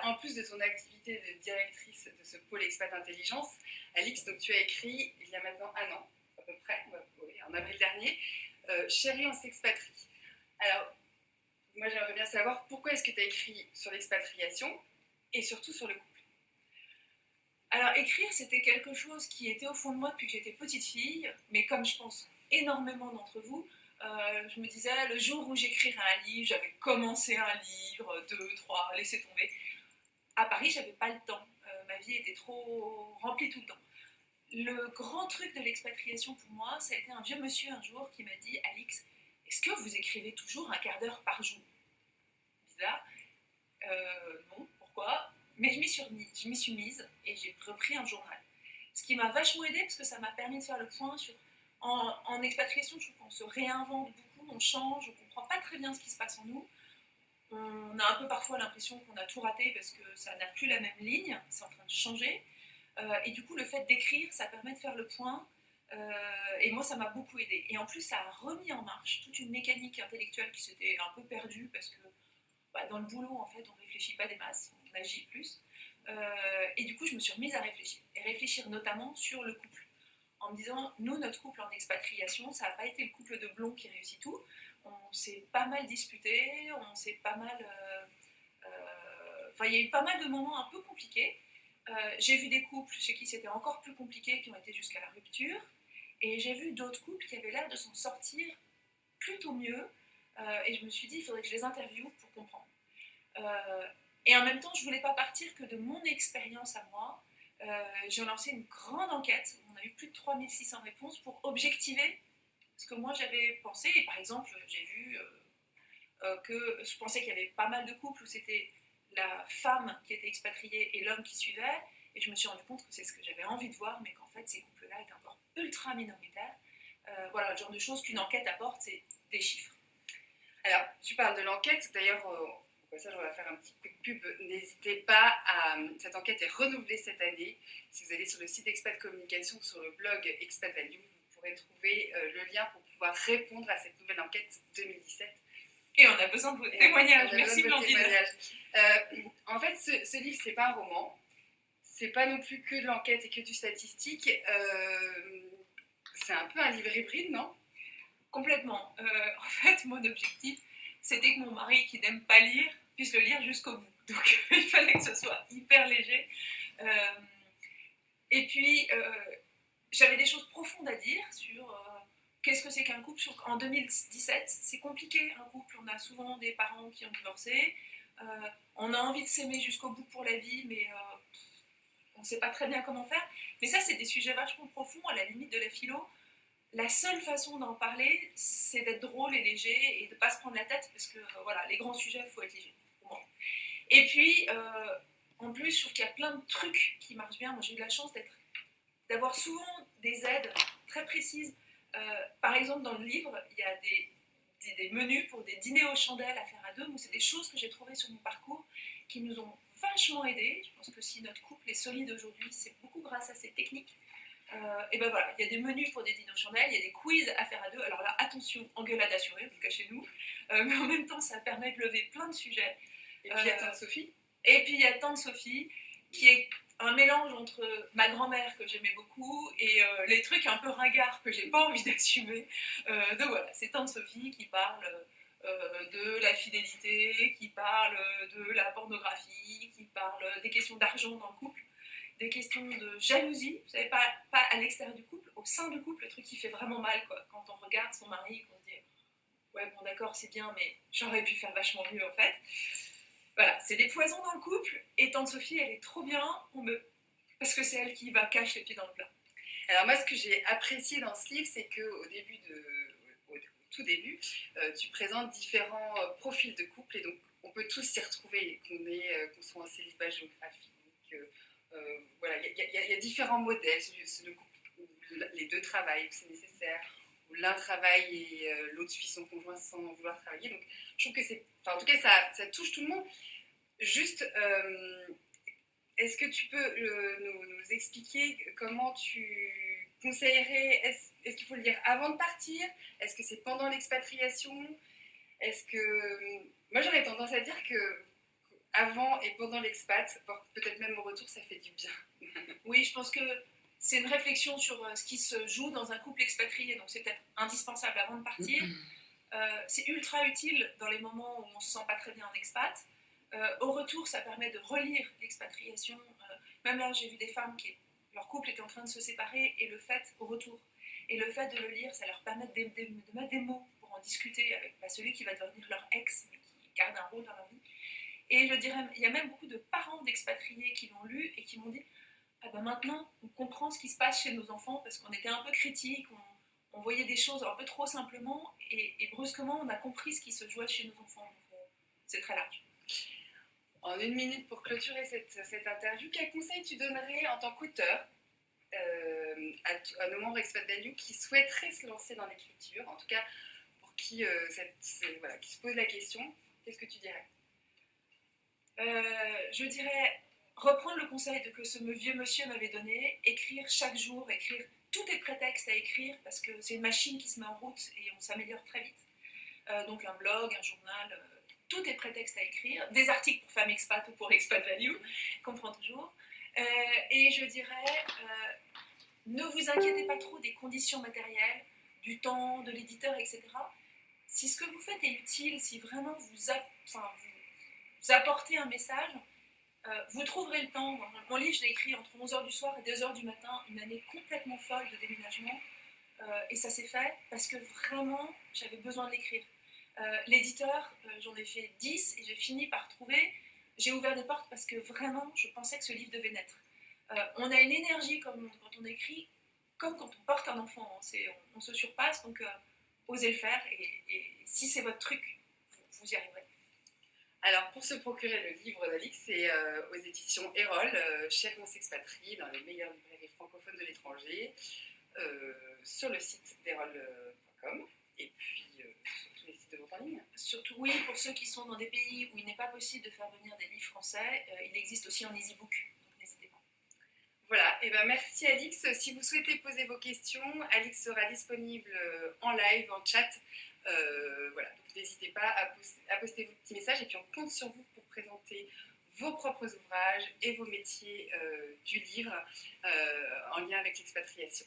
en plus de ton activité de directrice de ce pôle Expat Intelligence, Alix, donc tu as écrit, il y a maintenant un an, à peu près, oui, en avril dernier, Chérie, on s'expatrie. Alors, moi j'aimerais bien savoir pourquoi est-ce que tu as écrit sur l'expatriation et surtout sur le couple. Alors écrire, c'était quelque chose qui était au fond de moi depuis que j'étais petite fille, mais comme je pense énormément d'entre vous, je me disais, le jour où j'écrirai un livre, j'avais commencé un livre, deux, trois, laissez tomber. À Paris, j'avais pas le temps. Ma vie était trop remplie tout le temps. Le grand truc de l'expatriation pour moi, ça a été un vieux monsieur un jour qui m'a dit, Alix, est-ce que vous écrivez toujours un quart d'heure par jour? Bizarre. Non, pourquoi? Mais je m'y suis mise et j'ai repris un journal. Ce qui m'a vachement aidée parce que ça m'a permis de faire le point sur. En expatriation, je trouve qu'on se réinvente beaucoup, on change, on ne comprend pas très bien ce qui se passe en nous. On a un peu parfois l'impression qu'on a tout raté parce que ça n'a plus la même ligne, c'est en train de changer. Et du coup, le fait d'écrire, ça permet de faire le point. Et moi, ça m'a beaucoup aidé. Et en plus, ça a remis en marche toute une mécanique intellectuelle qui s'était un peu perdue parce que dans le boulot, en fait, on ne réfléchit pas des masses, on agit plus. Et du coup, je me suis remise à réfléchir. Et réfléchir notamment sur le couple. En me disant, nous, notre couple en expatriation, ça n'a pas été le couple de blonds qui réussit tout. On s'est pas mal disputé, on s'est pas mal. Enfin, il y a eu pas mal de moments un peu compliqués. J'ai vu des couples chez qui c'était encore plus compliqué, qui ont été jusqu'à la rupture. Et j'ai vu d'autres couples qui avaient l'air de s'en sortir plutôt mieux. Et je me suis dit, il faudrait que je les interviewe pour comprendre. Et en même temps, je ne voulais pas partir que de mon expérience à moi. J'ai lancé une grande enquête. On a eu plus de 3600 réponses pour objectiver ce que moi j'avais pensé. Et par exemple, j'ai vu que je pensais qu'il y avait pas mal de couples où c'était la femme qui était expatriée et l'homme qui suivait. Et je me suis rendu compte que c'est ce que j'avais envie de voir, mais qu'en fait, ces couples-là étaient encore ultra minoritaires. Voilà, le genre de choses qu'une enquête apporte, c'est des chiffres. Alors, tu parles de l'enquête, d'ailleurs, au passage, on va faire un petit coup de pub. N'hésitez pas à. Cette enquête est renouvelée cette année. Si vous allez sur le site Expat Communication, sur le blog Expat Value, vous pourrez trouver le lien pour pouvoir répondre à cette nouvelle enquête 2017. Et on a besoin de vos témoignages. Merci Blandine. En fait, ce livre, c'est pas un roman. C'est pas non plus que de l'enquête et que du statistique. C'est un peu un livre hybride, non? Complètement. En fait, mon objectif, c'était que mon mari, qui n'aime pas lire, puisse le lire jusqu'au bout. Donc, il fallait que ce soit hyper léger. Et puis, j'avais des choses profondes à dire sur qu'est-ce que c'est qu'un couple. En 2017, c'est compliqué, un couple. On a souvent des parents qui ont divorcé. On a envie de s'aimer jusqu'au bout pour la vie, mais on ne sait pas très bien comment faire. Mais ça, c'est des sujets vachement profonds, à la limite de la philo. La seule façon d'en parler, c'est d'être drôle et léger et de ne pas se prendre la tête, parce que voilà, les grands sujets, il faut être léger. Bon. Et puis, en plus, je trouve qu'il y a plein de trucs qui marchent bien. Moi, j'ai eu la chance d'avoir souvent des aides très précises. Par exemple, dans le livre, il y a des menus pour des dîners aux chandelles à faire à deux. Donc, c'est des choses que j'ai trouvées sur mon parcours qui nous ont vachement aidés. Je pense que si notre couple est solide aujourd'hui, c'est beaucoup grâce à ces techniques. Et ben voilà, il y a des menus pour des dîners aux chandelles, il y a des quiz à faire à deux. Alors là, attention, engueulade assurée, en tout cas chez nous. Mais en même temps, ça permet de lever plein de sujets. Et puis il y a Tante Sophie. Et puis il y a Tante Sophie, qui est un mélange entre ma grand-mère que j'aimais beaucoup et les trucs un peu ringards que j'ai pas envie d'assumer. Donc voilà, c'est Tante Sophie qui parle de la fidélité, qui parle de la pornographie, qui parle des questions d'argent dans le couple, des questions de jalousie, vous savez, pas à l'extérieur du couple, au sein du couple, le truc qui fait vraiment mal, quoi, quand on regarde son mari et qu'on se dit ouais bon d'accord c'est bien mais j'aurais pu faire vachement mieux en fait. Voilà, c'est des poisons dans le couple, et Tante Sophie, elle est trop bien, parce que c'est elle qui va cacher les pieds dans le plat. Alors moi, ce que j'ai apprécié dans ce livre, c'est qu'au tout début, tu présentes différents profils de couple, et donc on peut tous s'y retrouver, qu'on soit en célibat géographique. Voilà, il y a différents modèles, le couple où les deux travaillent, où c'est nécessaire, où l'un travaille et l'autre suit son conjoint sans vouloir travailler. Donc je trouve que en tout cas, ça touche tout le monde. Juste, est-ce que tu peux nous expliquer comment tu conseillerais, est-ce qu'il faut le lire avant de partir? Est-ce que c'est pendant l'expatriation? Est-ce que... Moi, j'aurais tendance à dire que avant et pendant l'expat, voire peut-être même au retour, ça fait du bien. Oui, je pense que c'est une réflexion sur ce qui se joue dans un couple expatrié, donc c'est peut-être indispensable avant de partir. C'est ultra utile dans les moments où on ne se sent pas très bien en expat. Au retour, ça permet de relire l'expatriation. Même là, j'ai vu des femmes qui, leur couple était en train de se séparer, et le fait, au retour, et le fait de le lire, ça leur permet de mettre des mots pour en discuter avec celui qui va devenir leur ex, mais qui garde un rôle dans leur vie. Et je dirais, il y a même beaucoup de parents d'expatriés qui l'ont lu et qui m'ont dit ah ben maintenant, on comprend ce qui se passe chez nos enfants parce qu'on était un peu critiques, on voyait des choses un peu trop simplement et brusquement, on a compris ce qui se jouait chez nos enfants. Donc, c'est très large. En une minute pour clôturer cette interview, quel conseil tu donnerais en tant qu'auteur à nos membres Expat Value qui souhaiteraient se lancer dans l'écriture, en tout cas pour qui, voilà, qui se posent la question, qu'est-ce que tu dirais? Je dirais reprendre le conseil que ce vieux monsieur m'avait donné, écrire chaque jour, écrire tous tes prétextes à écrire parce que c'est une machine qui se met en route et on s'améliore très vite. Donc un blog, un journal, tous tes prétextes à écrire, des articles pour Femmes Expat ou pour Expat Value, qu'on prend toujours. Et je dirais, ne vous inquiétez pas trop des conditions matérielles, du temps, de l'éditeur, etc. Si ce que vous faites est utile, si vraiment vous apportez un message, vous trouverez le temps. Mon livre, je l'ai écrit entre 11h du soir et 2h du matin, une année complètement folle de déménagement. Et ça s'est fait parce que vraiment, j'avais besoin de l'écrire. L'éditeur, j'en ai fait 10 et j'ai fini par trouver. J'ai ouvert des portes parce que vraiment, je pensais que ce livre devait naître. On a une énergie quand on écrit, comme quand on porte un enfant. Hein. On se surpasse, donc osez le faire. Et si c'est votre truc, vous y arriverez. Alors, pour se procurer le livre d'Alix, c'est aux éditions Erol, Chef on s'expatrie, dans les meilleures librairies francophones de l'étranger, sur le site d'erol.com et puis sur tous les sites de vente en ligne. Surtout, oui, pour ceux qui sont dans des pays où il n'est pas possible de faire venir des livres français, il existe aussi en easybook, donc n'hésitez pas. Voilà, et ben merci Alix. Si vous souhaitez poser vos questions, Alix sera disponible en live, en chat. Voilà, donc n'hésitez pas à poster vos petits messages et puis on compte sur vous pour présenter vos propres ouvrages et vos métiers du livre en lien avec l'expatriation.